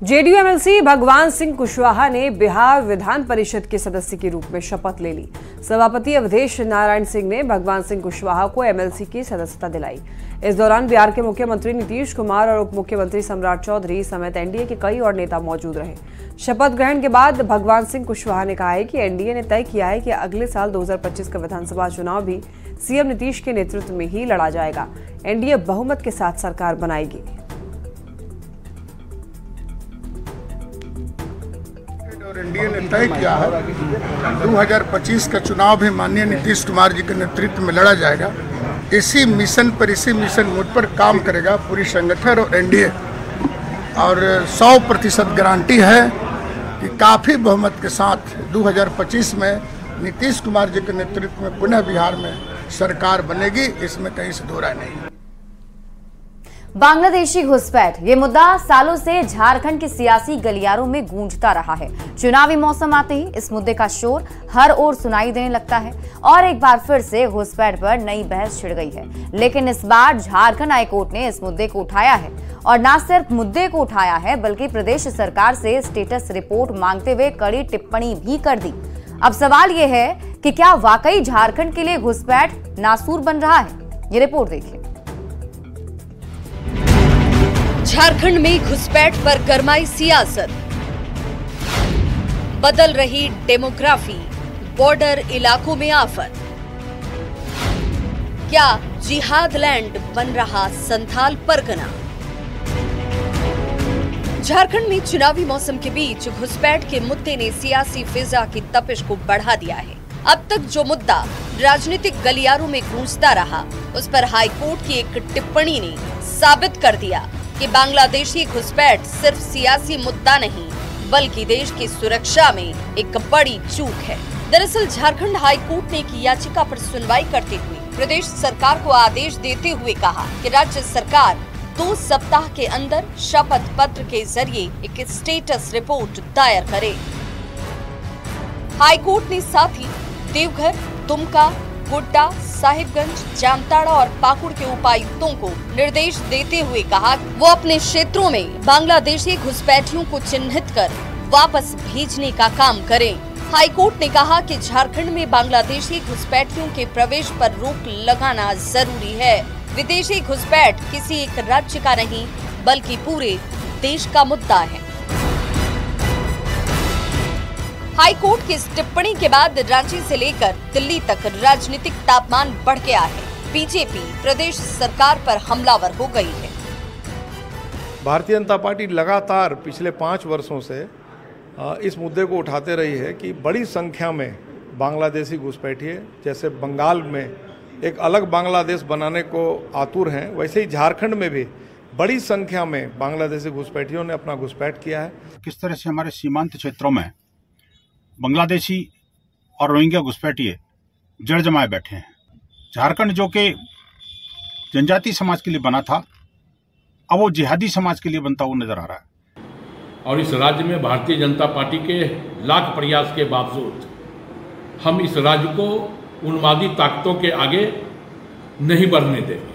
JDU MLC भगवान सिंह कुशवाहा ने बिहार विधान परिषद के सदस्य के रूप में शपथ ले ली। सभापति अवधेश नारायण सिंह ने भगवान सिंह कुशवाहा को एमएलसी की सदस्यता दिलाई। इस दौरान बिहार के मुख्यमंत्री नीतीश कुमार और उप मुख्यमंत्री सम्राट चौधरी समेत एनडीए के कई और नेता मौजूद रहे। शपथ ग्रहण के बाद भगवान सिंह कुशवाहा ने कहा है कि एनडीए ने तय किया है कि अगले साल 2025 का विधानसभा चुनाव भी सीएम नीतीश के नेतृत्व में ही लड़ा जाएगा। एनडीए बहुमत के साथ सरकार बनाएगी। और एनडीए ने तय किया है 2025 का चुनाव भी माननीय नीतीश कुमार जी के नेतृत्व में लड़ा जाएगा। इसी मिशन मोड पर काम करेगा पूरी संगठन और एनडीए, और 100% गारंटी है कि काफ़ी बहुमत के साथ 2025 में नीतीश कुमार जी के नेतृत्व में पुनः बिहार में सरकार बनेगी। इसमें कहीं से दो राय नहीं। बांग्लादेशी घुसपैठ ये मुद्दा सालों से झारखंड के सियासी गलियारों में गूंजता रहा है। चुनावी मौसम आते ही इस मुद्दे का शोर हर ओर सुनाई देने लगता है और एक बार फिर से घुसपैठ पर नई बहस छिड़ गई है। लेकिन इस बार झारखंड हाईकोर्ट ने इस मुद्दे को उठाया है और न सिर्फ मुद्दे को उठाया है बल्कि प्रदेश सरकार से स्टेटस रिपोर्ट मांगते हुए कड़ी टिप्पणी भी कर दी। अब सवाल ये है कि क्या वाकई झारखंड के लिए घुसपैठ नासूर बन रहा है? ये रिपोर्ट देखिए। झारखंड में घुसपैठ पर गरमाई सियासत, बदल रही डेमोग्राफी, बॉर्डर इलाकों में आफत। क्या जिहाद लैंड बन रहा संथाल परगना? झारखंड में चुनावी मौसम के बीच घुसपैठ के मुद्दे ने सियासी फिजा की तपिश को बढ़ा दिया है। अब तक जो मुद्दा राजनीतिक गलियारों में गूंजता रहा, उस पर हाईकोर्ट की एक टिप्पणी ने साबित कर दिया कि बांग्लादेशी घुसपैठ सिर्फ सियासी मुद्दा नहीं बल्कि देश की सुरक्षा में एक बड़ी चूक है। दरअसल झारखंड हाईकोर्ट ने एक याचिका पर सुनवाई करते हुए प्रदेश सरकार को आदेश देते हुए कहा कि राज्य सरकार 2 सप्ताह के अंदर शपथ पत्र के जरिए एक स्टेटस रिपोर्ट दायर करे। हाईकोर्ट ने साथ ही देवघर, दुमका, गोड्डा, साहिबगंज, जामताड़ा और पाकुड़ के उपायुक्तों को निर्देश देते हुए कहा वो अपने क्षेत्रों में बांग्लादेशी घुसपैठियों को चिन्हित कर वापस भेजने का काम करें। हाईकोर्ट ने कहा कि झारखंड में बांग्लादेशी घुसपैठियों के प्रवेश पर रोक लगाना जरूरी है। विदेशी घुसपैठ किसी एक राज्य का नहीं बल्कि पूरे देश का मुद्दा है। हाईकोर्ट की इस टिप्पणी के बाद रांची से लेकर दिल्ली तक राजनीतिक तापमान बढ़ गया है। बीजेपी प्रदेश सरकार पर हमलावर हो गई है। भारतीय जनता पार्टी लगातार पिछले 5 वर्षों से इस मुद्दे को उठाते रही है कि बड़ी संख्या में बांग्लादेशी घुसपैठिए जैसे बंगाल में एक अलग बांग्लादेश बनाने को आतुर हैं, वैसे ही झारखंड में भी बड़ी संख्या में बांग्लादेशी घुसपैठियों ने अपना घुसपैठ किया है। किस तरह से हमारे सीमांत क्षेत्रों में बांग्लादेशी और रोहिंग्या घुसपैठिए जड़ जमाए बैठे हैं। झारखंड जो कि जनजाति समाज के लिए बना था, अब वो जिहादी समाज के लिए बनता हुआ नजर आ रहा है। और इस राज्य में भारतीय जनता पार्टी के लाख प्रयास के बावजूद हम इस राज्य को उन्मादी ताकतों के आगे नहीं बढ़ने देंगे।